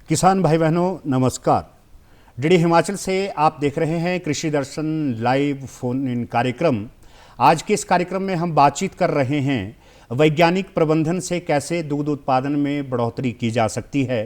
किसान भाई बहनों नमस्कार। डीडी हिमाचल से आप देख रहे हैं कृषि दर्शन लाइव फोन इन कार्यक्रम। आज के इस कार्यक्रम में हम बातचीत कर रहे हैं वैज्ञानिक प्रबंधन से कैसे दूध उत्पादन में बढ़ोतरी की जा सकती है।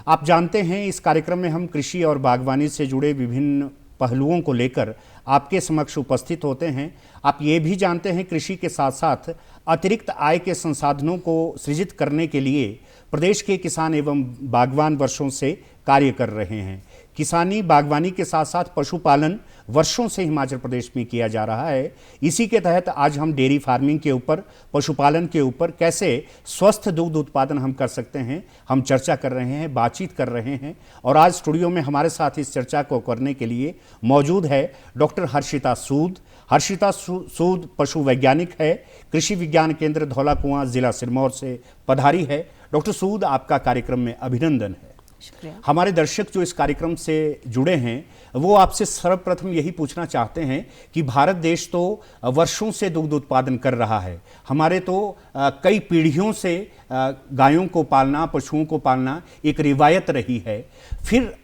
आप जानते हैं इस कार्यक्रम में हम कृषि और बागवानी से जुड़े विभिन्न पहलुओं को लेकर आपके समक्ष उपस्थित होते हैं। आप ये भी जानते हैं कृषि के साथ साथ अतिरिक्त आय के संसाधनों को सृजित करने के लिए प्रदेश के किसान एवं बागवान वर्षों से कार्य कर रहे हैं। किसानी बागवानी के साथ साथ पशुपालन वर्षों से हिमाचल प्रदेश में किया जा रहा है। इसी के तहत आज हम डेयरी फार्मिंग के ऊपर, पशुपालन के ऊपर कैसे स्वस्थ दूध उत्पादन हम कर सकते हैं, हम चर्चा कर रहे हैं, बातचीत कर रहे हैं। और आज स्टूडियो में हमारे साथ इस चर्चा को करने के लिए मौजूद है डॉक्टर हर्षिता सूद। हर्षिता सूद पशु वैज्ञानिक है, कृषि विज्ञान केंद्र धौलाकुआं जिला सिरमौर से पधारी है। डॉक्टर सूद, आपका कार्यक्रम में अभिनंदन है। शुक्रिया। हमारे दर्शक जो इस कार्यक्रम से जुड़े हैं वो आपसे सर्वप्रथम यही पूछना चाहते हैं कि भारत देश तो वर्षों से दुग्ध उत्पादन कर रहा है। हमारे तो कई पीढ़ियों से गायों को पालना, पशुओं को पालना एक रिवायत रही है। फिर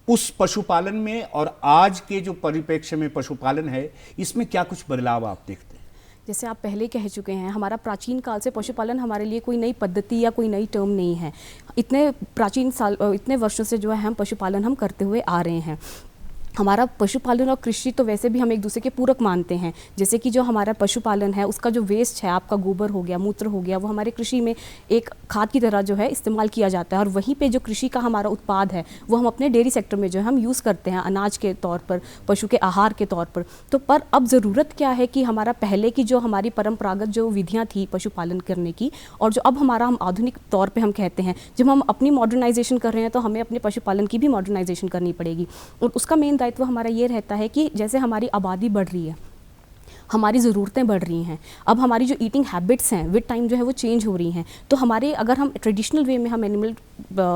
उस पशुपालन में और आज के जो परिप्रेक्ष्य में पशुपालन है, इसमें क्या कुछ बदलाव आप देखते हैं? जैसे आप पहले कह चुके हैं, हमारा प्राचीन काल से पशुपालन हमारे लिए कोई नई पद्धति या कोई नई टर्म नहीं है। इतने प्राचीन साल, इतने वर्षों से जो है हम पशुपालन हम करते हुए आ रहे हैं। हमारा पशुपालन और कृषि तो वैसे भी हम एक दूसरे के पूरक मानते हैं। जैसे कि जो हमारा पशुपालन है उसका जो वेस्ट है, आपका गोबर हो गया, मूत्र हो गया, वो हमारे कृषि में एक खाद की तरह जो है इस्तेमाल किया जाता है। और वहीं पे जो कृषि का हमारा उत्पाद है वो हम अपने डेयरी सेक्टर में जो है हम यूज़ करते हैं अनाज के तौर पर, पशु के आहार के तौर पर। तो पर अब ज़रूरत क्या है कि हमारा पहले की जो हमारी परंपरागत जो विधियाँ थी पशुपालन करने की, और जो अब हमारा हम आधुनिक तौर पर हम कहते हैं, जब हम अपनी मॉडर्नाइजेशन कर रहे हैं तो हमें अपने पशुपालन की भी मॉडर्नाइजेशन करनी पड़ेगी। और उसका मेन दायित्व हमारा ये रहता है कि जैसे हमारी आबादी बढ़ रही है, हमारी ज़रूरतें बढ़ रही हैं, अब हमारी जो ईटिंग हैबिट्स हैं विद टाइम जो है वो चेंज हो रही हैं। तो हमारे अगर हम ट्रेडिशनल वे में हम एनिमल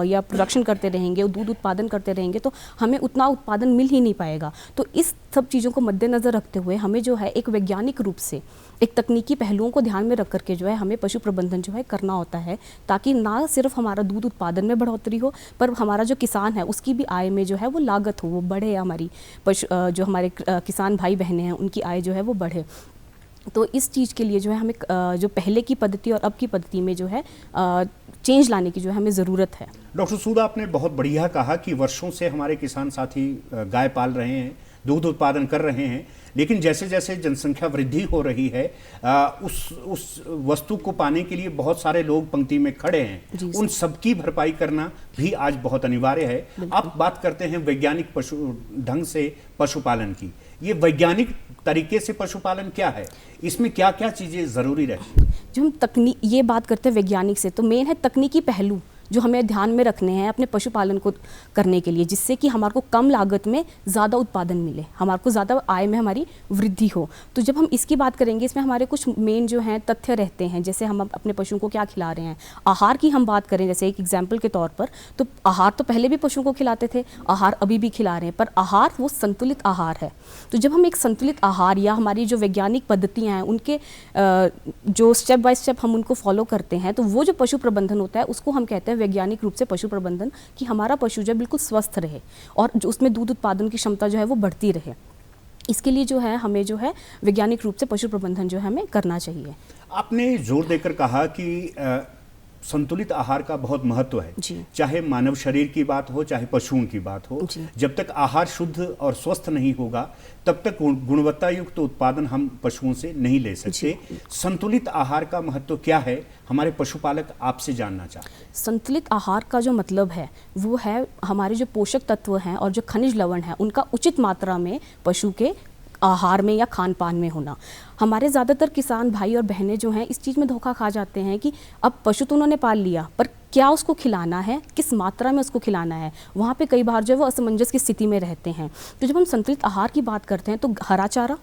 या प्रोडक्शन करते रहेंगे और दूध उत्पादन करते रहेंगे तो हमें उतना उत्पादन मिल ही नहीं पाएगा। तो इस सब चीज़ों को मद्देनज़र रखते हुए हमें जो है एक वैज्ञानिक रूप से एक तकनीकी पहलुओं को ध्यान में रख करके जो है हमें पशु प्रबंधन जो है करना होता है, ताकि ना सिर्फ हमारा दूध उत्पादन में बढ़ोतरी हो, पर हमारा जो किसान है उसकी भी आय में जो है वो लागत हो, वो बढ़े, हमारी जो हमारे किसान भाई बहनें हैं उनकी आय जो है वो बढ़े। तो इस चीज़ के लिए जो है हमें जो पहले की पद्धति और अब की पद्धति में जो है चेंज लाने की जो है हमें ज़रूरत है। डॉक्टर सूद, आपने बहुत बढ़िया कहा कि वर्षों से हमारे किसान साथी गाय पाल रहे हैं, दूध उत्पादन कर रहे हैं, लेकिन जैसे जैसे जनसंख्या वृद्धि हो रही है उस वस्तु को पाने के लिए बहुत सारे लोग पंक्ति में खड़े हैं। उन सबकी भरपाई करना भी आज बहुत अनिवार्य है। आप बात करते हैं वैज्ञानिक पशु ढंग से पशुपालन की। ये वैज्ञानिक तरीके से पशुपालन क्या है, इसमें क्या क्या चीज़ें ज़रूरी रहती हैं? जो हम ये बात करते हैं वैज्ञानिक से, तो मेन है तकनीकी पहलू जो हमें ध्यान में रखने हैं अपने पशुपालन को करने के लिए, जिससे कि हमारे को कम लागत में ज़्यादा उत्पादन मिले, हमारे को ज़्यादा आय में हमारी वृद्धि हो। तो जब हम इसकी बात करेंगे, इसमें हमारे कुछ मेन जो हैं तथ्य रहते हैं। जैसे हम अपने पशुओं को क्या खिला रहे हैं, आहार की हम बात करें जैसे एक एग्जाम्पल के तौर पर, तो आहार तो पहले भी पशुओं को खिलाते थे, आहार अभी भी खिला रहे हैं, पर आहार वो संतुलित आहार है। तो जब हम एक संतुलित आहार या हमारी जो वैज्ञानिक पद्धतियाँ हैं उनके जो स्टेप बाय स्टेप हम उनको फॉलो करते हैं, तो वो जो पशु प्रबंधन होता है उसको हम कहते हैं वैज्ञानिक रूप से पशु प्रबंधन, कि हमारा पशु जो बिल्कुल स्वस्थ रहे और जो उसमें दूध उत्पादन की क्षमता जो है वो बढ़ती रहे। इसके लिए जो है हमें जो है वैज्ञानिक रूप से पशु प्रबंधन जो है हमें करना चाहिए। आपने जोर देकर कहा कि संतुलित आहार का बहुत महत्व है, चाहे मानव शरीर की बात हो चाहे पशुओं की बात हो। जब तक आहार शुद्ध और स्वस्थ नहीं होगा तब तक गुणवत्ता युक्त उत्पादन हम पशुओं से नहीं ले सकते। संतुलित आहार का महत्व क्या है, हमारे पशुपालक आपसे जानना चाहते हैं। संतुलित आहार का जो मतलब है वो है हमारे जो पोषक तत्व हैं और जो खनिज लवण है उनका उचित मात्रा में पशु के आहार में या खान पान में होना। हमारे ज़्यादातर किसान भाई और बहनें जो हैं इस चीज़ में धोखा खा जाते हैं कि अब पशु तो उन्होंने पाल लिया, पर क्या उसको खिलाना है, किस मात्रा में उसको खिलाना है, वहाँ पे कई बार जो है वो असमंजस की स्थिति में रहते हैं। तो जब हम संतुलित आहार की बात करते हैं तो हरा चारा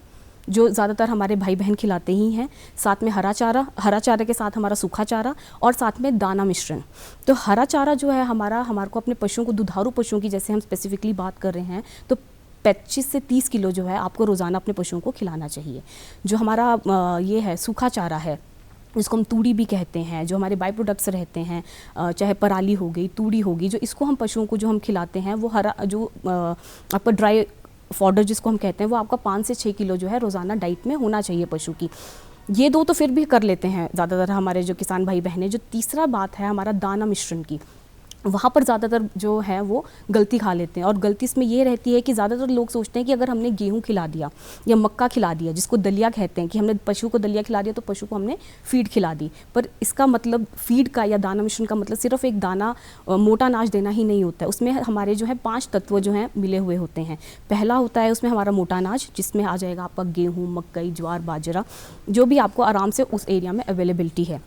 जो ज़्यादातर हमारे भाई बहन खिलाते ही हैं, साथ में हरा चारा के साथ हमारा सूखा चारा और साथ में दाना मिश्रण। तो हरा चारा जो है हमारे को अपने पशुओं को, दुधारू पशुओं की जैसे हम स्पेसिफिकली बात कर रहे हैं, तो 25 से 30 किलो जो है आपको रोज़ाना अपने पशुओं को खिलाना चाहिए। जो हमारा ये है सूखा चारा है, जिसको हम तूड़ी भी कहते हैं, जो हमारे बाई प्रोडक्ट्स रहते हैं, चाहे पराली हो गई, तूड़ी होगी, जो इसको हम पशुओं को जो हम खिलाते हैं वो हरा जो आपका ड्राई फॉडर जिसको हम कहते हैं वो आपका 5 से 6 किलो जो है रोज़ाना डाइट में होना चाहिए पशु की। ये दो तो फिर भी कर लेते हैं ज़्यादातर हमारे जो किसान भाई बहनें। जो तीसरा बात है हमारा दाना मिश्रण की, वहाँ पर ज़्यादातर जो है वो गलती खा लेते हैं। और गलती इसमें ये रहती है कि ज़्यादातर लोग सोचते हैं कि अगर हमने गेहूँ खिला दिया या मक्का खिला दिया, जिसको दलिया कहते हैं, कि हमने पशु को दलिया खिला दिया तो पशु को हमने फीड खिला दी। पर इसका मतलब फीड का या दाना मिश्रण का मतलब सिर्फ एक दाना मोटा अनाज देना ही नहीं होता है। उसमें हमारे जो है 5 तत्व जो हैं मिले हुए होते हैं। पहला होता है उसमें हमारा मोटा अनाज, जिसमें आ जाएगा आपका गेहूँ, मकई, ज्वार, बाजरा, जो भी आपको आराम से उस एरिया में अवेलेबिलिटी है।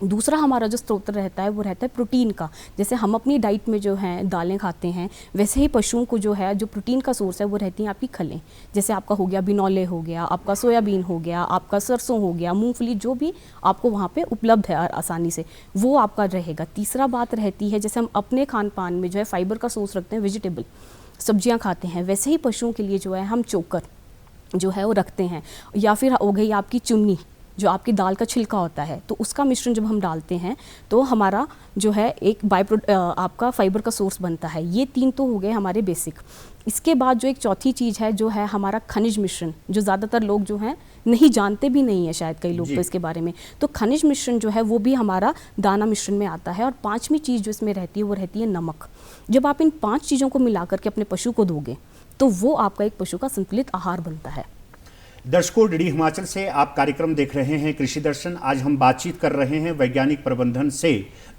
दूसरा हमारा जो स्रोत रहता है वो रहता है प्रोटीन का। जैसे हम अपनी डाइट में जो है दालें खाते हैं, वैसे ही पशुओं को जो है जो प्रोटीन का सोर्स है वो रहती हैं आपकी खलें। जैसे आपका हो गया बिनौले, हो गया आपका सोयाबीन, हो गया आपका सरसों, हो गया मूंगफली, जो भी आपको वहाँ पे उपलब्ध है आसानी से, वो आपका रहेगा। तीसरा बात रहती है जैसे हम अपने खान पान में जो है फाइबर का सोर्स रखते हैं, वेजिटेबल सब्जियाँ खाते हैं, वैसे ही पशुओं के लिए जो है हम चोकर जो है वो रखते हैं। या फिर हो गई आपकी चुन्नी, जो आपकी दाल का छिलका होता है, तो उसका मिश्रण जब हम डालते हैं तो हमारा जो है एक आपका फाइबर का सोर्स बनता है। ये 3 तो हो गए हमारे बेसिक। इसके बाद जो एक चौथी चीज़ है जो है हमारा खनिज मिश्रण, जो ज़्यादातर लोग जो हैं नहीं जानते भी नहीं है शायद कई लोग तो इसके बारे में। तो खनिज मिश्रण जो है वो भी हमारा दाना मिश्रण में आता है। और 5वीं चीज़ जो इसमें रहती है वो रहती है नमक। जब आप इन 5 चीज़ों को मिला करके अपने पशु को दोगे तो वो आपका एक पशु का संतुलित आहार बनता है। दर्शकों, डीडी हिमाचल से आप कार्यक्रम देख रहे हैं कृषि दर्शन। आज हम बातचीत कर रहे हैं वैज्ञानिक प्रबंधन से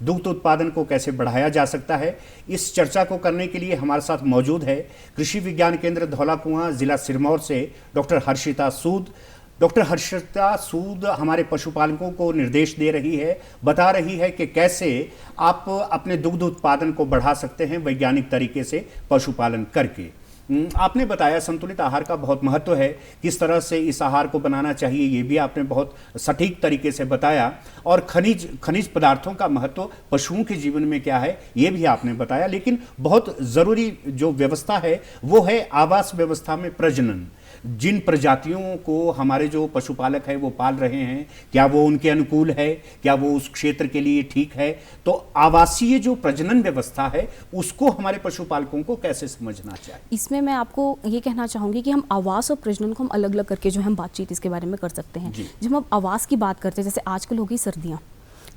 दुग्ध उत्पादन को कैसे बढ़ाया जा सकता है। इस चर्चा को करने के लिए हमारे साथ मौजूद है कृषि विज्ञान केंद्र धौलाकुआं, जिला सिरमौर से डॉक्टर हर्षिता सूद। डॉक्टर हर्षिता सूद हमारे पशुपालकों को निर्देश दे रही है, बता रही है कि कैसे आप अपने दुग्ध उत्पादन को बढ़ा सकते हैं वैज्ञानिक तरीके से पशुपालन करके। आपने बताया संतुलित आहार का बहुत महत्व है, किस तरह से इस आहार को बनाना चाहिए ये भी आपने बहुत सटीक तरीके से बताया। और खनिज पदार्थों का महत्व पशुओं के जीवन में क्या है ये भी आपने बताया। लेकिन बहुत ज़रूरी जो व्यवस्था है वो है आवास व्यवस्था में प्रजनन। जिन प्रजातियों को हमारे जो पशुपालक है वो पाल रहे हैं, क्या वो उनके अनुकूल है, क्या वो उस क्षेत्र के लिए ठीक है। तो आवासीय जो प्रजनन व्यवस्था है उसको हमारे पशुपालकों को कैसे समझना चाहिए। इसमें मैं आपको ये कहना चाहूँगी कि हम आवास और प्रजनन को हम अलग अलग करके जो हम बातचीत इसके बारे में कर सकते हैं। जब हम आवास की बात करते हैं, जैसे आजकल हो गई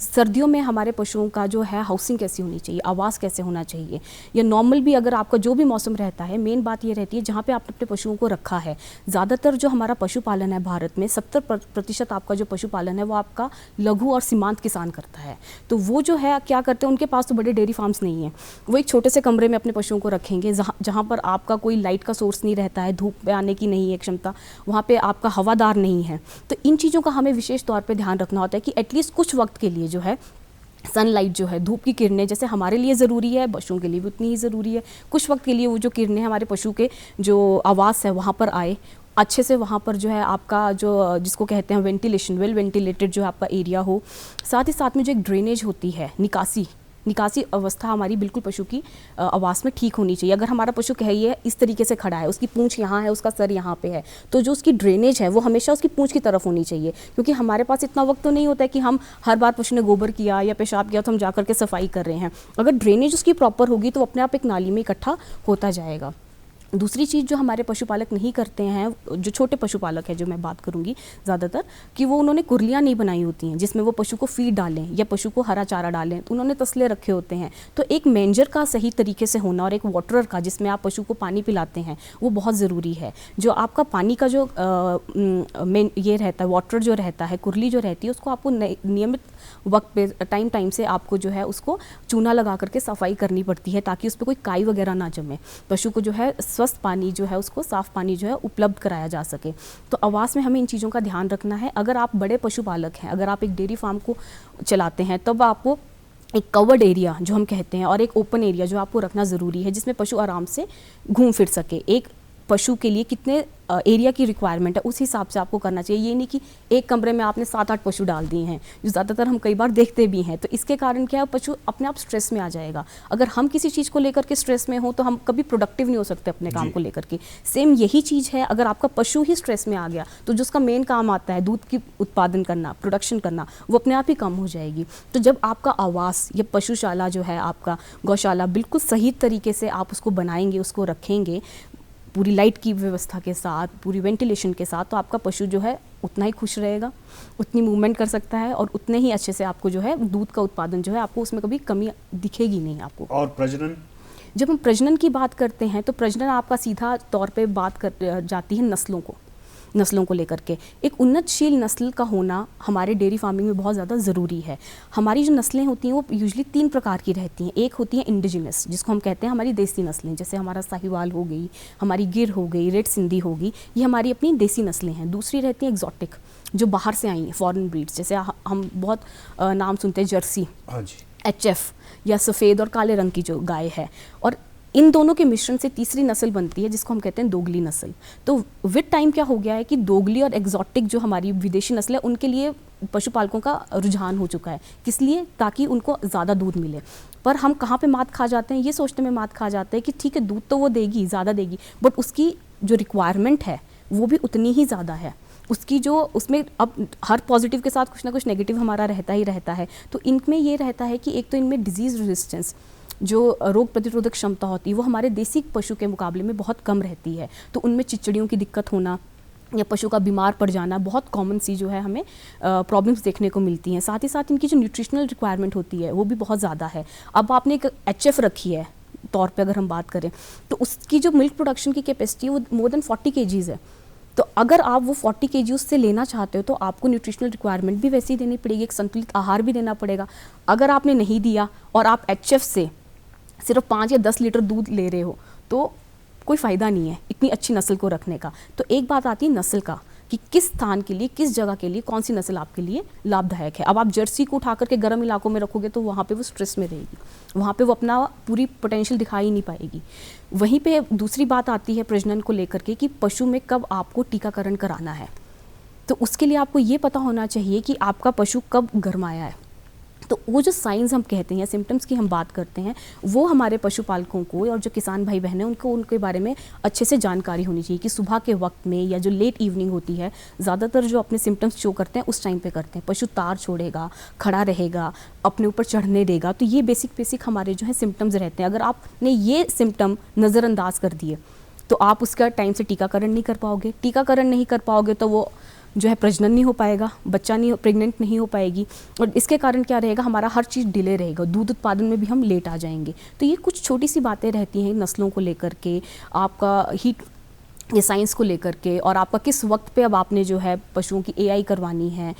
सर्दियों में हमारे पशुओं का जो है हाउसिंग कैसी होनी चाहिए, आवास कैसे होना चाहिए, या नॉर्मल भी अगर आपका जो भी मौसम रहता है, मेन बात ये रहती है जहाँ पे आपने अपने पशुओं को रखा है। ज़्यादातर जो हमारा पशुपालन है भारत में 70% आपका जो पशुपालन है वो आपका लघु और सीमांत किसान करता है। तो वो जो है क्या करते हैं, उनके पास तो बड़े डेयरी फार्म्स नहीं है, वो एक छोटे से कमरे में अपने पशुओं को रखेंगे जहाँ पर आपका कोई लाइट का सोर्स नहीं रहता है, धूप पे आने की नहीं है क्षमता, वहाँ पर आपका हवादार नहीं है। तो इन चीज़ों का हमें विशेष तौर पर ध्यान रखना होता है कि एटलीस्ट कुछ वक्त के लिए जो है सनलाइट जो है, धूप की किरणें जैसे हमारे लिए ज़रूरी है, पशुओं के लिए भी उतनी ही ज़रूरी है। कुछ वक्त के लिए वो जो किरणें हमारे पशु के जो आवास है वहाँ पर आए, अच्छे से वहाँ पर जो है आपका जो जिसको कहते हैं वेंटिलेशन, वेल वेंटिलेटेड जो आपका एरिया हो। साथ ही साथ में जो एक ड्रेनेज होती है, निकासी अवस्था हमारी बिल्कुल पशु की आवास में ठीक होनी चाहिए। अगर हमारा पशु कहिए इस तरीके से खड़ा है, उसकी पूंछ यहाँ है, उसका सर यहाँ पे है, तो जो उसकी ड्रेनेज है वो हमेशा उसकी पूंछ की तरफ होनी चाहिए। क्योंकि हमारे पास इतना वक्त तो नहीं होता है कि हम हर बार पशु ने गोबर किया या पेशाब किया तो हम जाकर के सफाई कर रहे हैं। अगर ड्रेनेज उसकी प्रॉपर होगी तो अपने आप एक नाली में इकट्ठा होता जाएगा। दूसरी चीज़ जो हमारे पशुपालक नहीं करते हैं, जो छोटे पशुपालक हैं जो मैं बात करूंगी ज़्यादातर, कि वो उन्होंने कुर्लियाँ नहीं बनाई होती हैं जिसमें वो पशु को फीड डालें या पशु को हरा चारा डालें, तो उन्होंने तसले रखे होते हैं। तो एक मेंजर का सही तरीके से होना और एक वाटरर का जिसमें आप पशु को पानी पिलाते हैं वो बहुत ज़रूरी है। जो आपका पानी का जो ये रहता है, वाटर जो रहता है, कुर्ली जो रहती है, उसको आपको नियमित वक्त पे टाइम से आपको जो है उसको चूना लगा करके सफाई करनी पड़ती है ताकि उस पर कोई काई वगैरह ना जमे। पशु को जो है स्वस्थ पानी जो है, उसको साफ़ पानी जो है उपलब्ध कराया जा सके। तो आवास में हमें इन चीज़ों का ध्यान रखना है। अगर आप बड़े पशुपालक हैं, अगर आप एक डेयरी फार्म को चलाते हैं, तब आपको एक कवर्ड एरिया जो हम कहते हैं और एक ओपन एरिया जो आपको रखना ज़रूरी है जिसमें पशु आराम से घूम फिर सके। एक पशु के लिए कितने एरिया की रिक्वायरमेंट है उस हिसाब से आपको करना चाहिए। ये नहीं कि एक कमरे में आपने 7-8 पशु डाल दिए हैं, जो ज़्यादातर हम कई बार देखते भी हैं। तो इसके कारण क्या है, पशु अपने आप स्ट्रेस में आ जाएगा। अगर हम किसी चीज़ को लेकर के स्ट्रेस में हो तो हम कभी प्रोडक्टिव नहीं हो सकते अपने काम को लेकर के। सेम यही चीज़ है, अगर आपका पशु ही स्ट्रेस में आ गया तो जो उसका मेन काम आता है दूध की उत्पादन करना, प्रोडक्शन करना, वो अपने आप ही कम हो जाएगी। तो जब आपका आवास या पशुशाला जो है, आपका गौशाला बिल्कुल सही तरीके से आप उसको बनाएंगे, उसको रखेंगे पूरी लाइट की व्यवस्था के साथ, पूरी वेंटिलेशन के साथ, तो आपका पशु जो है उतना ही खुश रहेगा, उतनी मूवमेंट कर सकता है और उतने ही अच्छे से आपको जो है दूध का उत्पादन जो है, आपको उसमें कभी कमी दिखेगी नहीं आपको। और प्रजनन, जब हम प्रजनन की बात करते हैं तो प्रजनन आपका सीधा तौर पे बात कर जाती है नस्लों को लेकर के। एक उन्नतशील नस्ल का होना हमारे डेयरी फार्मिंग में बहुत ज़्यादा ज़रूरी है। हमारी जो नस्लें होती हैं वो यूजुअली 3 प्रकार की रहती हैं। एक होती है इंडिजिनस, जिसको हम कहते हैं हमारी देसी नस्लें, जैसे हमारा साहिवाल हो गई, हमारी गिर हो गई, रेड सिंधी होगी, ये हमारी अपनी देसी नस्लें हैं। दूसरी रहती है एग्जॉटिक, जो बाहर से आई हैं, फॉरेन ब्रीड्स, जैसे हम बहुत नाम सुनते हैं जर्सी, HF या सफ़ेद और काले रंग की जो गाय है। और इन दोनों के मिश्रण से तीसरी नस्ल बनती है जिसको हम कहते हैं दोगली नस्ल। तो विद टाइम क्या हो गया है कि दोगली और एग्जॉटिक जो हमारी विदेशी नस्ल है उनके लिए पशुपालकों का रुझान हो चुका है। किस लिए? ताकि उनको ज़्यादा दूध मिले। पर हम कहाँ पे मात खा जाते हैं, ये सोचते में मात खा जाते हैं कि ठीक है दूध तो वो देगी, ज़्यादा देगी, बट उसकी जो रिक्वायरमेंट है वो भी उतनी ही ज़्यादा है। उसकी जो उसमें अब हर पॉजिटिव के साथ कुछ ना कुछ नेगेटिव हमारा रहता ही रहता है। तो इनमें ये रहता है कि एक तो इनमें डिजीज़ रेजिस्टेंस, जो रोग प्रतिरोधक क्षमता होती है, वो हमारे देसी पशु के मुकाबले में बहुत कम रहती है। तो उनमें चिचड़ियों की दिक्कत होना या पशु का बीमार पड़ जाना बहुत कॉमन सी जो है हमें प्रॉब्लम्स देखने को मिलती हैं। साथ ही साथ इनकी जो न्यूट्रिशनल रिक्वायरमेंट होती है वो भी बहुत ज़्यादा है। अब आपने एक HF रखी है तौर पे अगर हम बात करें तो उसकी जो मिल्क प्रोडक्शन की कैपेसिटी है वो मोर देन 40 kgs है। तो अगर आप वो 40 kg उससे लेना चाहते हो तो आपको न्यूट्रिशनल रिक्वायरमेंट भी वैसी देनी पड़ेगी, एक संतुलित आहार भी देना पड़ेगा। अगर आपने नहीं दिया और आप HF से सिर्फ 5 या 10 लीटर दूध ले रहे हो तो कोई फ़ायदा नहीं है इतनी अच्छी नस्ल को रखने का। तो एक बात आती है नस्ल का कि किस स्थान के लिए, किस जगह के लिए कौन सी नस्ल आपके लिए लाभदायक है। अब आप जर्सी को उठा करके गर्म इलाकों में रखोगे तो वहाँ पे वो स्ट्रेस में रहेगी, वहाँ पे वो अपना पूरी पोटेंशियल दिखा ही नहीं पाएगी। वहीं पे दूसरी बात आती है प्रजनन को लेकर के कि पशु में कब आपको टीकाकरण कराना है। तो उसके लिए आपको ये पता होना चाहिए कि आपका पशु कब गर्माया है। तो वो जो साइंस हम कहते हैं, सिम्टम्स की हम बात करते हैं, वो हमारे पशुपालकों को और जो किसान भाई बहन हैं उनको उनके बारे में अच्छे से जानकारी होनी चाहिए कि सुबह के वक्त में या जो लेट इवनिंग होती है, ज़्यादातर जो अपने सिम्टम्स शो करते हैं उस टाइम पे करते हैं। पशु तार छोड़ेगा, खड़ा रहेगा, अपने ऊपर चढ़ने देगा, तो ये बेसिक हमारे जो है सिम्टम्स रहते हैं। अगर आपने ये सिम्टम नज़रअंदाज कर दिए तो आप उसका टाइम से टीकाकरण नहीं कर पाओगे। टीकाकरण नहीं कर पाओगे तो वो जो है प्रजनन नहीं हो पाएगा, बच्चा नहीं, प्रेग्नेंट नहीं हो पाएगी, और इसके कारण क्या रहेगा, हमारा हर चीज़ डिले रहेगा, दूध उत्पादन में भी हम लेट आ जाएंगे। तो ये कुछ छोटी सी बातें रहती हैं नस्लों को लेकर के, आपका हीट ये साइंस को लेकर के, और आपका किस वक्त पे अब आपने जो है पशुओं की AI करवानी है,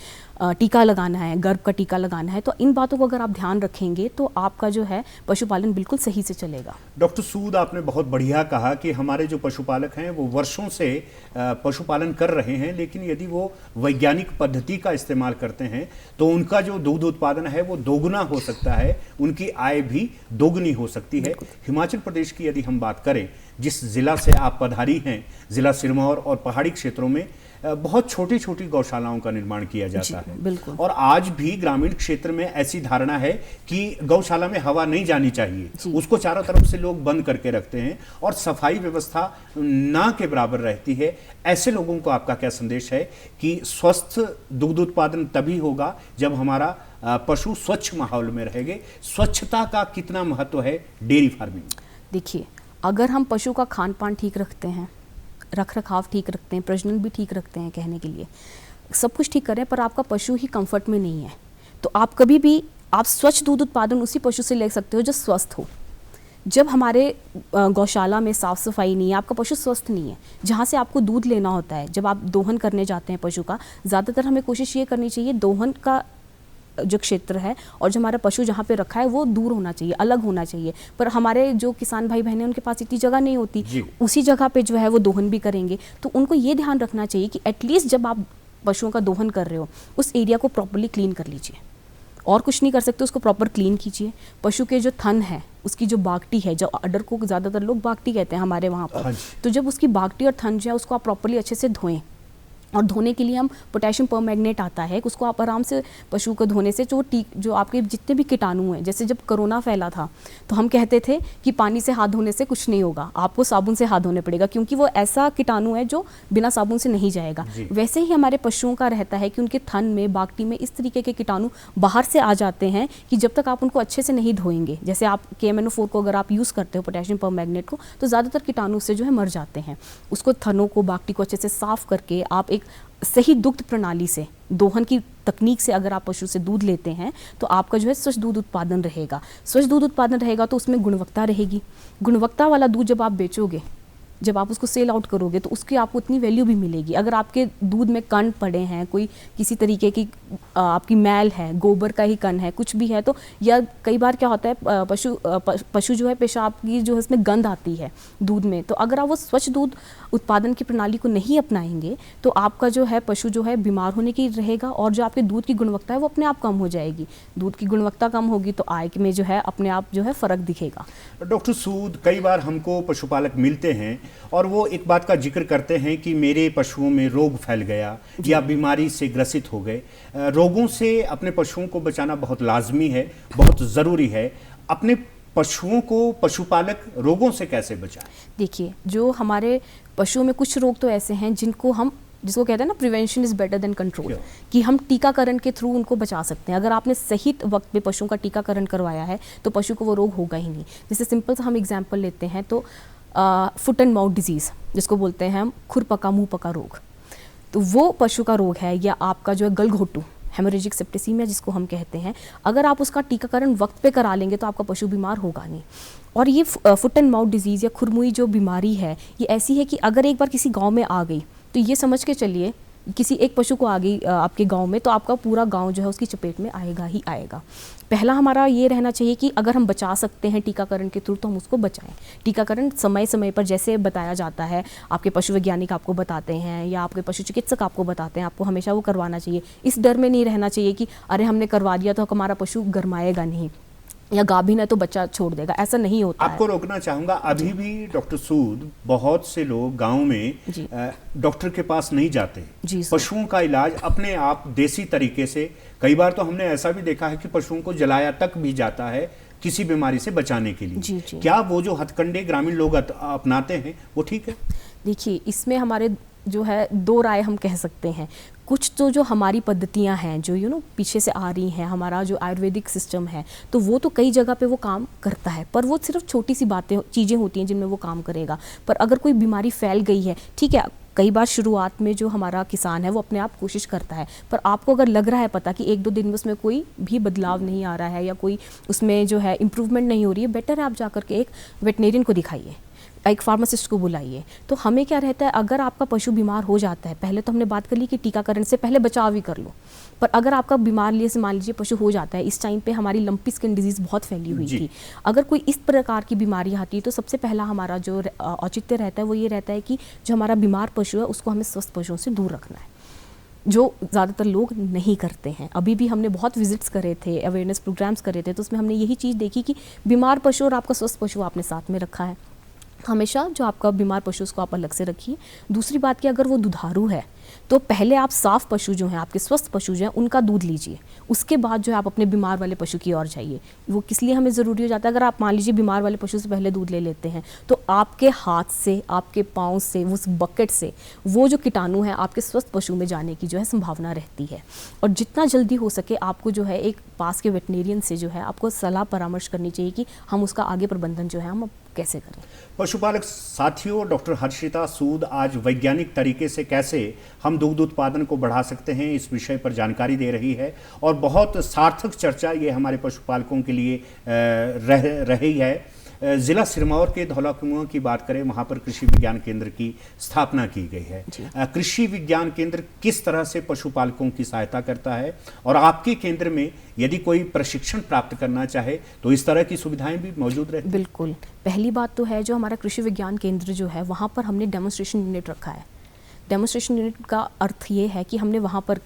टीका लगाना है, गर्भ का टीका लगाना है। तो इन बातों को अगर आप ध्यान रखेंगे तो आपका जो है पशुपालन बिल्कुल सही से चलेगा। डॉक्टर सूद, आपने बहुत बढ़िया कहा कि हमारे जो पशुपालक हैं वो वर्षों से पशुपालन कर रहे हैं, लेकिन यदि वो वैज्ञानिक पद्धति का इस्तेमाल करते हैं तो उनका जो दूध उत्पादन है वो दोगुना हो सकता है, उनकी आय भी दोगुनी हो सकती है। हिमाचल प्रदेश की यदि हम बात करें, जिस जिला से आप पधारी हैं, जिला सिरमौर, और पहाड़ी क्षेत्रों में बहुत छोटी छोटी गौशालाओं का निर्माण किया जाता है। बिल्कुल। और आज भी ग्रामीण क्षेत्र में ऐसी धारणा है कि गौशाला में हवा नहीं जानी चाहिए, उसको चारों तरफ से लोग बंद करके रखते हैं और सफाई व्यवस्था ना के बराबर रहती है। ऐसे लोगों को आपका क्या संदेश है कि स्वस्थ दुग्ध उत्पादन तभी होगा जब हमारा पशु स्वच्छ माहौल में रहेंगे। स्वच्छता का कितना महत्व है डेयरी फार्मिंग? देखिए, अगर हम पशु का खान पान ठीक रखते हैं, रख रखाव ठीक रखते हैं, प्रजनन भी ठीक रखते हैं, कहने के लिए सब कुछ ठीक करें, पर आपका पशु ही कंफर्ट में नहीं है, तो आप कभी भी आप स्वच्छ दूध उत्पादन उसी पशु से ले सकते हो जो स्वस्थ हो। जब हमारे गौशाला में साफ़ सफाई नहीं है, आपका पशु स्वस्थ नहीं है, जहाँ से आपको दूध लेना होता है, जब आप दोहन करने जाते हैं पशु का, ज़्यादातर हमें कोशिश ये करनी चाहिए दोहन का जो क्षेत्र है और जो हमारा पशु जहाँ पे रखा है वो दूर होना चाहिए, अलग होना चाहिए। पर हमारे जो किसान भाई बहन हैं उनके पास इतनी जगह नहीं होती, उसी जगह पे जो है वो दोहन भी करेंगे। तो उनको ये ध्यान रखना चाहिए कि एटलीस्ट जब आप पशुओं का दोहन कर रहे हो उस एरिया को प्रॉपर्ली क्लीन कर लीजिए, और कुछ नहीं कर सकते, उसको प्रॉपर क्लीन कीजिए। पशु के जो थन है, उसकी जो बागटी है, जो अडर को ज़्यादातर लोग बागटी कहते हैं हमारे वहाँ पर, तो जब उसकी बागटी और थन जो है उसको आप प्रॉपरली अच्छे से धोएं। और धोने के लिए हम पोटेशियम परमैंगनेट आता है, उसको आप आराम से पशु को धोने से जो आपके जितने भी कीटाणु हैं, जैसे जब कोरोना फैला था तो हम कहते थे कि पानी से हाथ धोने से कुछ नहीं होगा, आपको साबुन से हाथ धोने पड़ेगा, क्योंकि वो ऐसा कीटाणु है जो बिना साबुन से नहीं जाएगा। वैसे ही हमारे पशुओं का रहता है कि उनके थन में, बागटी में इस तरीके के कीटाणु बाहर से आ जाते हैं कि जब तक आप उनको अच्छे से नहीं धोएंगे, जैसे आप KMNO4 को अगर आप यूज़ करते हो, पोटेशियम परमैंगनेट को, तो ज़्यादातर कीटाणु उससे जो है मर जाते हैं। उसको थनों को, बागटी को अच्छे से साफ करके आप एक सही दुग्ध प्रणाली से, दोहन की तकनीक से अगर आप पशु से दूध लेते हैं तो आपका जो है स्वच्छ दूध उत्पादन रहेगा। स्वच्छ दूध उत्पादन रहेगा तो उसमें गुणवत्ता रहेगी। गुणवत्ता वाला दूध जब आप बेचोगे, जब आप उसको सेल आउट करोगे, तो उसकी आपको उतनी वैल्यू भी मिलेगी। अगर आपके दूध में कण पड़े हैं, कोई किसी तरीके की आपकी मैल है, गोबर का ही कण है, कुछ भी है, तो या कई बार क्या होता है पशु जो है पेशाब की जो है उसमें गंध आती है दूध में, तो अगर आप वो स्वच्छ दूध उत्पादन की प्रणाली को नहीं अपनाएंगे तो आपका जो है पशु जो है बीमार होने की रहेगा, और जो आपके दूध की गुणवत्ता है वो अपने आप कम हो जाएगी। दूध की गुणवत्ता कम होगी तो आय में जो है अपने आप जो है फ़र्क दिखेगा। डॉक्टर सूद, कई बार हमको पशुपालक मिलते हैं और वो एक बात का जिक्र करते हैं कि मेरे पशुओं में रोग फैल गया या बीमारी से ग्रसित हो गए। रोगों से अपने पशुओं को बचाना बहुत लाजमी है, बहुत ज़रूरी है। अपने पशुओं को पशुपालक रोगों से कैसे बचाएं? देखिए, जो हमारे पशुओं में कुछ रोग तो ऐसे हैं जिसको कहते हैं ना, prevention is better than control, कि हम टीकाकरण के थ्रू उनको बचा सकते हैं। अगर आपने सही वक्त पे पशुओं का टीकाकरण करवाया है तो पशु को वो रोग होगा ही नहीं। जैसे सिंपल सा हम एग्जाम्पल लेते हैं तो फुट एंड माउथ डिजीज़, जिसको बोलते हैं हम खुर पका मुँह पका रोग, तो वो पशु का रोग है। या आपका जो है गलघोटू, हेमोरेजिक सेप्टिसीमिया जिसको हम कहते हैं, अगर आप उसका टीकाकरण वक्त पे करा लेंगे तो आपका पशु बीमार होगा नहीं। और ये फुट एंड माउथ डिजीज़ या खुरमुई जो बीमारी है, ये ऐसी है कि अगर एक बार किसी गांव में आ गई तो ये समझ के चलिए, किसी एक पशु को आ गई आपके गांव में, तो आपका पूरा गांव जो है उसकी चपेट में आएगा ही आएगा। पहला हमारा ये रहना चाहिए कि अगर हम बचा सकते हैं टीकाकरण के थ्रू तो हम उसको बचाएं। टीकाकरण समय समय पर जैसे बताया जाता है, आपके पशु वैज्ञानिक आपको बताते हैं या आपके पशु चिकित्सक आपको बताते हैं, आपको हमेशा वो करवाना चाहिए। इस डर में नहीं रहना चाहिए कि अरे हमने करवा दिया तो हमारा पशु गरमाएगा नहीं या गाभिन है तो बच्चा छोड़ देगा, ऐसा नहीं होता। आपको रोकना चाहूंगा, अभी भी डॉक्टर सूद, बहुत से लोग गांव में डॉक्टर के पास नहीं जाते, पशुओं का इलाज अपने आप देसी तरीके से, कई बार तो हमने ऐसा भी देखा है कि पशुओं को जलाया तक भी जाता है किसी बीमारी से बचाने के लिए। क्या वो जो हथकंडे ग्रामीण लोग अपनाते हैं वो ठीक है? देखिए, इसमें हमारे जो है दो राय हम कह सकते हैं। कुछ तो जो हमारी पद्धतियां हैं जो पीछे से आ रही हैं, हमारा जो आयुर्वेदिक सिस्टम है, तो वो तो कई जगह पे वो काम करता है, पर वो सिर्फ छोटी सी चीज़ें होती हैं जिनमें वो काम करेगा। पर अगर कोई बीमारी फैल गई है, ठीक है, कई बार शुरुआत में जो हमारा किसान है वो अपने आप कोशिश करता है, पर आपको अगर लग रहा है पता कि एक दो दिन में उसमें कोई भी बदलाव नहीं आ रहा है या कोई उसमें जो है इम्प्रूवमेंट नहीं हो रही है, बेटर है आप जाकर के एक वेटनेरियन को दिखाइए, एक फार्मासिस्ट को बुलाइए। तो हमें क्या रहता है, अगर आपका पशु बीमार हो जाता है, पहले तो हमने बात कर ली कि टीकाकरण से पहले बचाव ही कर लो, पर अगर आपका बीमार से मान लीजिए पशु हो जाता है, इस टाइम पे हमारी लंपी स्किन डिजीज़ बहुत फैली हुई थी, अगर कोई इस प्रकार की बीमारी आती है तो सबसे पहला हमारा जो औचित्य रहता है वो ये रहता है कि जो हमारा बीमार पशु है उसको हमें स्वस्थ पशुओं से दूर रखना है, जो ज़्यादातर लोग नहीं करते हैं। अभी भी हमने बहुत विजिट्स करे थे, अवेयरनेस प्रोग्राम्स करे थे, तो उसमें हमने यही चीज़ देखी कि बीमार पशु और आपका स्वस्थ पशु आपने साथ में रखा है। हमेशा जो आपका बीमार पशु उसको आप अलग से रखिए। दूसरी बात कि अगर वो दुधारू है तो पहले आप साफ पशु जो हैं, आपके स्वस्थ पशु जो हैं, उनका दूध लीजिए, उसके बाद जो है आप अपने बीमार वाले पशु की ओर जाइए। वो किस लिए हमें ज़रूरी हो जाता है, अगर आप मान लीजिए बीमार वाले पशु से पहले दूध ले लेते हैं तो आपके हाथ से, आपके पाँव से, उस बकेट से वो जो कीटाणु है आपके स्वस्थ पशु में जाने की जो है संभावना रहती है। और जितना जल्दी हो सके आपको जो है एक पास के वेटनेरियन से जो है आपको सलाह परामर्श करनी चाहिए कि हम उसका आगे प्रबंधन जो है हम कैसे करें। पशुपालक साथियों, डॉक्टर हर्षिता सूद आज वैज्ञानिक तरीके से कैसे हम दुग्ध उत्पादन को बढ़ा सकते हैं इस विषय पर जानकारी दे रही है, और बहुत सार्थक चर्चा ये हमारे पशुपालकों के लिए रही है। जिला सिरमौर के धौला कुआं की बात करें, वहाँ पर कृषि विज्ञान केंद्र की स्थापना की गई है। कृषि विज्ञान केंद्र किस तरह से पशुपालकों की सहायता करता है, और आपके केंद्र में यदि कोई प्रशिक्षण प्राप्त करना चाहे तो इस तरह की सुविधाएं भी मौजूद रहती हैं? बिल्कुल। पहली बात तो है जो हमारा कृषि विज्ञान केंद्र जो है वहाँ पर हमने डेमोन्स्ट्रेशन यूनिट रखा है। डेमोन्स्ट्रेशन यूनिट का अर्थ ये है कि हमने वहाँ पर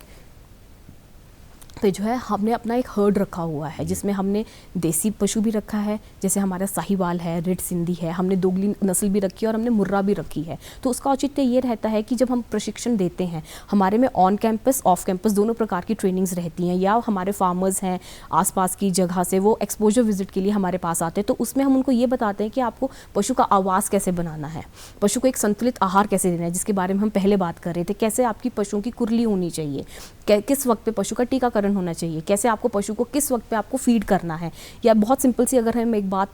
पे जो है हमने अपना एक हर्ड रखा हुआ है, जिसमें हमने देसी पशु भी रखा है, जैसे हमारा साहिवाल है, रेड सिंधी है, हमने दोगली नस्ल भी रखी है और हमने मुर्रा भी रखी है। तो उसका औचित्य ये रहता है कि जब हम प्रशिक्षण देते हैं, हमारे में ऑन कैंपस ऑफ कैंपस दोनों प्रकार की ट्रेनिंग्स रहती हैं, या हमारे फार्मर्स हैं आसपास की जगह से वो एक्सपोजर विजिट के लिए हमारे पास आते हैं, तो उसमें हम उनको ये बताते हैं कि आपको पशु का आवास कैसे बनाना है, पशु को एक संतुलित आहार कैसे देना है, जिसके बारे में हम पहले बात कर रहे थे, कैसे आपकी पशुओं की कुरली होनी चाहिए, किस वक्त पे पशु का टीकाकरण होना चाहिए, कैसे आपको पशु को किस वक्त पे आपको फीड करना है। या बहुत सिंपल सी अगर हम एक बात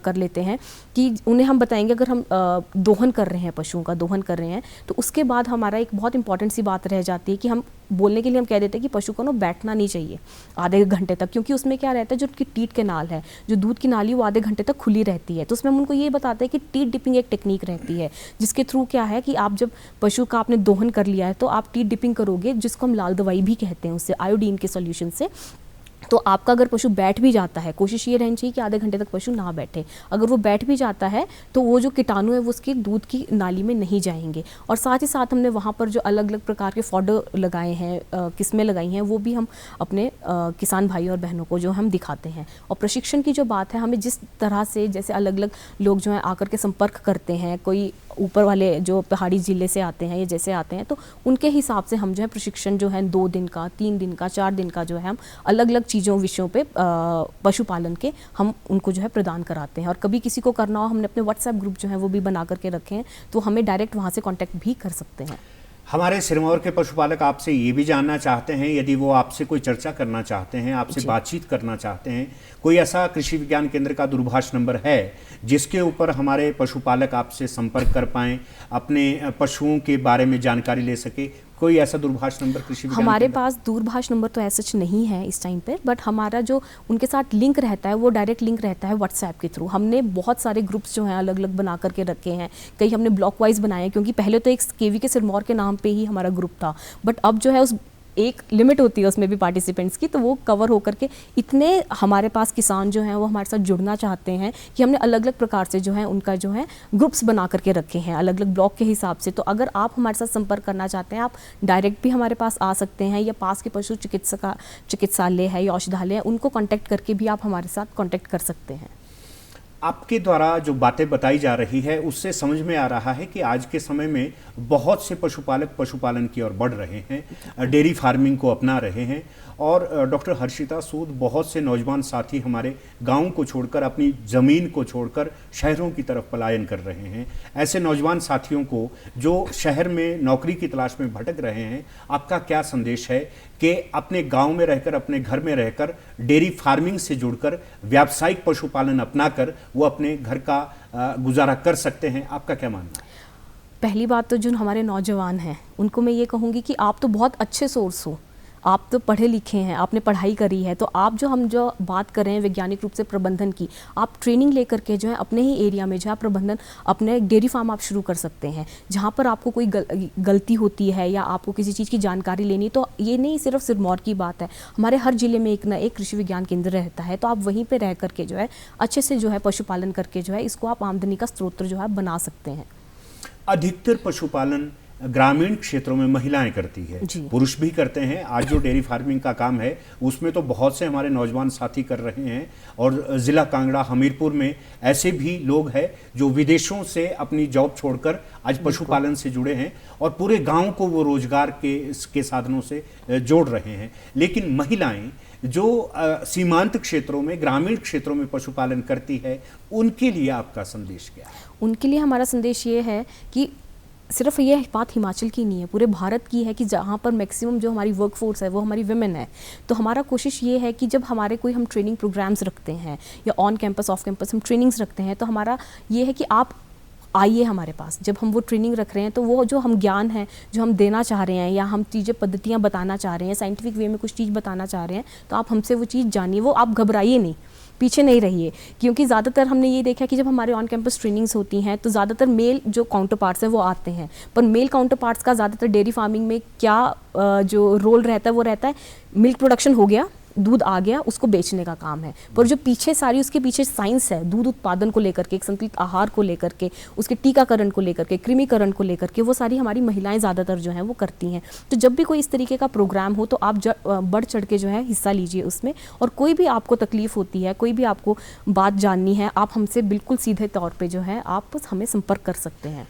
कर लेते हैं कि उन्हें हम बताएंगे, अगर हम दोहन कर रहे हैं, पशुओं का दोहन कर रहे हैं, तो उसके बाद हमारा एक बहुत इंपॉर्टेंट सी बात रह जाती है कि हम बोलने के लिए हम कह देते हैं कि पशु को ना बैठना नहीं चाहिए आधे घंटे तक, क्योंकि उसमें क्या रहता है, जो उनकी टीट के नाल है, जो दूध की नाली, वो आधे घंटे तक खुली रहती है। तो उसमें हम उनको ये बताते हैं कि टीट डिपिंग एक टेक्निक रहती है, जिसके थ्रू क्या है कि आप जब पशु का आपने दोहन कर लिया है तो आप टीट डिपिंग करोगे, जिसको हम लाल दवाई भी कहते हैं, उससे आयोडीन के सॉल्यूशन से। तो आपका अगर पशु बैठ भी जाता है, कोशिश ये रहनी चाहिए कि आधे घंटे तक पशु ना बैठे, अगर वो बैठ भी जाता है तो वो जो कीटाणु है वो उसकी दूध की नाली में नहीं जाएंगे। और साथ ही साथ हमने वहाँ पर जो अलग अलग प्रकार के फॉडर लगाए हैं, किस्में लगाई हैं, वो भी हम अपने किसान भाई और बहनों को जो हम दिखाते हैं। और प्रशिक्षण की जो बात है, हमें जिस तरह से जैसे अलग अलग लोग जो हैं आकर के संपर्क करते हैं, कोई ऊपर वाले जो पहाड़ी ज़िले से आते हैं या जैसे आते हैं, तो उनके हिसाब से हम जो है प्रशिक्षण जो है 2 दिन का, 3 दिन का, 4 दिन का जो है हम अलग अलग चीज़ों विषयों पे पशुपालन के हम उनको जो है प्रदान कराते हैं। और कभी किसी को करना हो, हमने अपने व्हाट्सएप ग्रुप जो है वो भी बना करके रखे हैं, तो हमें डायरेक्ट वहाँ से कॉन्टैक्ट भी कर सकते हैं। हमारे सिरमौर के पशुपालक आपसे ये भी जानना चाहते हैं, यदि वो आपसे कोई चर्चा करना चाहते हैं, आपसे बातचीत करना चाहते हैं, कोई ऐसा कृषि विज्ञान केंद्र का दूरभाष नंबर है जिसके ऊपर हमारे पशुपालक आपसे संपर्क कर पाएं, अपने पशुओं के बारे में जानकारी ले सके, कोई ऐसा दूरभाष नंबर कृषि विज्ञान हमारे केंद्र? पास दूरभाष नंबर तो ऐसा सच नहीं है इस टाइम पे, बट हमारा जो उनके साथ लिंक रहता है वो डायरेक्ट लिंक रहता है व्हाट्सएप के थ्रू। हमने बहुत सारे ग्रुप्स जो हैं अलग अलग बना करके रखे हैं, कई हमने ब्लॉक वाइज बनाए हैं, क्योंकि पहले तो एक केवी के सिरमौर के नाम पे ही हमारा ग्रुप था, बट अब जो है उस एक लिमिट होती है उसमें भी पार्टिसिपेंट्स की, तो वो कवर होकर के इतने हमारे पास किसान जो हैं वो हमारे साथ जुड़ना चाहते हैं कि हमने अलग अलग प्रकार से जो है उनका जो है ग्रुप्स बना करके रखे हैं अलग अलग ब्लॉक के हिसाब से। तो अगर आप हमारे साथ संपर्क करना चाहते हैं, आप डायरेक्ट भी हमारे पास आ सकते हैं, या पास के पशु चिकित्सालय है या औषधालय है, उनको कॉन्टैक्ट करके भी आप हमारे साथ कॉन्टैक्ट कर सकते हैं। आपके द्वारा जो बातें बताई जा रही है उससे समझ में आ रहा है कि आज के समय में बहुत से पशुपालक पशुपालन की ओर बढ़ रहे हैं, डेयरी फार्मिंग को अपना रहे हैं, और डॉक्टर हर्षिता सूद, बहुत से नौजवान साथी हमारे गाँव को छोड़कर, अपनी ज़मीन को छोड़कर शहरों की तरफ पलायन कर रहे हैं। ऐसे नौजवान साथियों को जो शहर में नौकरी की तलाश में भटक रहे हैं, आपका क्या संदेश है कि अपने गांव में रहकर, अपने घर में रहकर डेयरी फार्मिंग से जुड़कर व्यावसायिक पशुपालन अपनाकर वो अपने घर का गुजारा कर सकते हैं? आपका क्या मानना है? पहली बात तो जो हमारे नौजवान हैं उनको मैं ये कहूँगी कि आप तो बहुत अच्छे सोर्स हो, आप तो पढ़े लिखे हैं, आपने पढ़ाई करी है, तो आप हम जो बात कर रहे हैं वैज्ञानिक रूप से प्रबंधन की, आप ट्रेनिंग लेकर के जो है अपने ही एरिया में जो है प्रबंधन, अपने डेयरी फार्म आप शुरू कर सकते हैं। जहाँ पर आपको कोई गलती होती है या आपको किसी चीज़ की जानकारी लेनी, तो ये नहीं सिर्फ सिरमौर की बात है, हमारे हर जिले में एक ना एक कृषि विज्ञान केंद्र रहता है, तो आप वहीं पर रह करके जो है अच्छे से जो है पशुपालन करके जो है इसको आप आमदनी का स्रोत जो है बना सकते हैं। अधिकतर पशुपालन ग्रामीण क्षेत्रों में महिलाएं करती है, पुरुष भी करते हैं। आज जो डेयरी फार्मिंग का काम है उसमें तो बहुत से हमारे नौजवान साथी कर रहे हैं, और ज़िला कांगड़ा, हमीरपुर में ऐसे भी लोग हैं जो विदेशों से अपनी जॉब छोड़कर आज पशुपालन से जुड़े हैं और पूरे गांव को वो रोजगार के साधनों से जोड़ रहे हैं। लेकिन महिलाएं जो सीमांत क्षेत्रों में, ग्रामीण क्षेत्रों में पशुपालन करती है, उनके लिए आपका संदेश क्या है? उनके लिए हमारा संदेश ये है कि सिर्फ ये बात हिमाचल की नहीं है, पूरे भारत की है कि जहाँ पर मैक्सिमम जो हमारी वर्कफोर्स है वो हमारी विमेन है। तो हमारा कोशिश ये है कि जब हमारे कोई हम ट्रेनिंग प्रोग्राम्स रखते हैं या ऑन कैंपस ऑफ कैंपस हम ट्रेनिंग्स रखते हैं, तो हमारा ये है कि आप आइए हमारे पास। जब हम वो ट्रेनिंग रख रहे हैं तो वो जो हम ज्ञान है जो हम देना चाह रहे हैं या हम चीज़ें पद्धतियाँ बताना चाह रहे हैं, साइंटिफिक वे में कुछ चीज़ बताना चाह रहे हैं, तो आप हमसे वो चीज़ जानिए, वो आप घबराइए नहीं, पीछे नहीं रहिए। क्योंकि ज़्यादातर हमने ये देखा कि जब हमारे ऑन कैंपस ट्रेनिंग्स होती हैं तो ज़्यादातर मेल जो काउंटर पार्ट्स हैं वो आते हैं, पर मेल काउंटर पार्ट्स का ज़्यादातर डेयरी फार्मिंग में क्या जो रोल रहता है वो रहता है, मिल्क प्रोडक्शन हो गया, दूध आ गया उसको बेचने का काम है, पर जो पीछे सारी उसके पीछे साइंस है दूध उत्पादन को लेकर के, एक संतुलित आहार को लेकर के, उसके टीकाकरण को लेकर के, कृमिकरण को लेकर के, वो सारी हमारी महिलाएं ज़्यादातर जो हैं वो करती हैं। तो जब भी कोई इस तरीके का प्रोग्राम हो तो आप बढ़ चढ़ के जो है हिस्सा लीजिए उसमें, और कोई भी आपको तकलीफ होती है, कोई भी आपको बात जाननी है, आप हमसे बिल्कुल सीधे तौर पे जो है आप हमें संपर्क कर सकते हैं।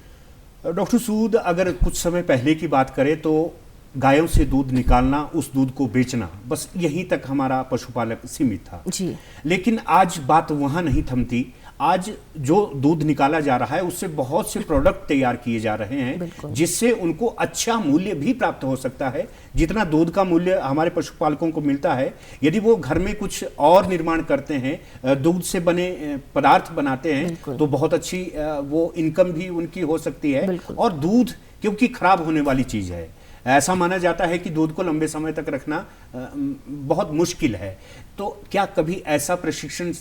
डॉक्टर सूद, अगर कुछ समय पहले की बात करें तो गायों से दूध निकालना, उस दूध को बेचना, बस यहीं तक हमारा पशुपालक सीमित था जी। लेकिन आज बात वहाँ नहीं थमती। आज जो दूध निकाला जा रहा है उससे बहुत से प्रोडक्ट तैयार किए जा रहे हैं जिससे उनको अच्छा मूल्य भी प्राप्त हो सकता है। जितना दूध का मूल्य हमारे पशुपालकों को मिलता है, यदि वो घर में कुछ और निर्माण करते हैं, दूध से बने पदार्थ बनाते हैं, तो बहुत अच्छी वो इनकम भी उनकी हो सकती है। और दूध क्योंकि खराब होने वाली चीज है, ऐसा माना जाता है कि दूध को लंबे समय तक रखना बहुत मुश्किल है। तो क्या कभी ऐसा प्रशिक्षण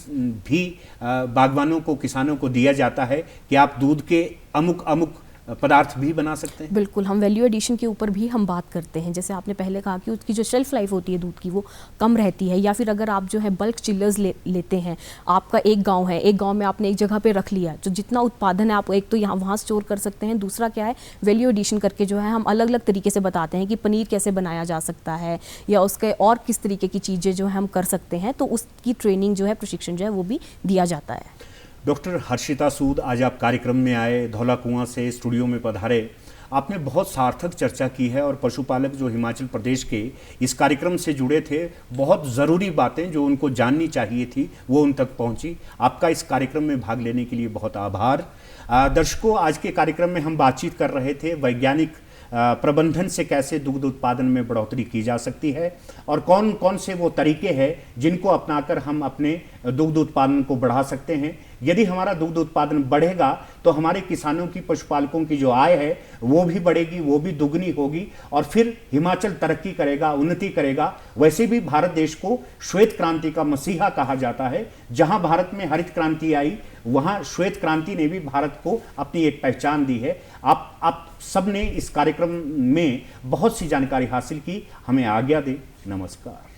भी बागवानों को, किसानों को दिया जाता है कि आप दूध के अमुक अमुक पदार्थ भी बना सकते हैं? बिल्कुल, हम वैल्यू एडिशन के ऊपर भी हम बात करते हैं। जैसे आपने पहले कहा कि उसकी जो शेल्फ लाइफ होती है दूध की वो कम रहती है, या फिर अगर आप जो है बल्क चिलर्स लेते हैं, आपका एक गांव है, एक गांव में आपने एक जगह पे रख लिया, जो जितना उत्पादन है आप एक तो यहाँ वहाँ स्टोर कर सकते हैं। दूसरा क्या है, वैल्यू एडिशन करके जो है हम अलग अलग तरीके से बताते हैं कि पनीर कैसे बनाया जा सकता है, या उसके और किस तरीके की चीज़ें जो है हम कर सकते हैं। तो उसकी ट्रेनिंग जो है, प्रशिक्षण जो है वो भी दिया जाता है। डॉक्टर हर्षिता सूद, आज आप कार्यक्रम में आए, धौला कुआं से स्टूडियो में पधारे। आपने बहुत सार्थक चर्चा की है और पशुपालक जो हिमाचल प्रदेश के इस कार्यक्रम से जुड़े थे, बहुत ज़रूरी बातें जो उनको जाननी चाहिए थी वो उन तक पहुंची। आपका इस कार्यक्रम में भाग लेने के लिए बहुत आभार। दर्शकों, आज के कार्यक्रम में हम बातचीत कर रहे थे वैज्ञानिक प्रबंधन से कैसे दुग्ध उत्पादन में बढ़ोतरी की जा सकती है और कौन कौन से वो तरीके हैं जिनको अपनाकर हम अपने दुग्ध उत्पादन को बढ़ा सकते हैं। यदि हमारा दुग्ध उत्पादन बढ़ेगा तो हमारे किसानों की, पशुपालकों की जो आय है वो भी बढ़ेगी, वो भी दुगनी होगी और फिर हिमाचल तरक्की करेगा, उन्नति करेगा। वैसे भी भारत देश को श्वेत क्रांति का मसीहा कहा जाता है। जहां भारत में हरित क्रांति आई, वहां श्वेत क्रांति ने भी भारत को अपनी एक पहचान दी है। आप सब ने इस कार्यक्रम में बहुत सी जानकारी हासिल की। हमें आज्ञा दें। नमस्कार।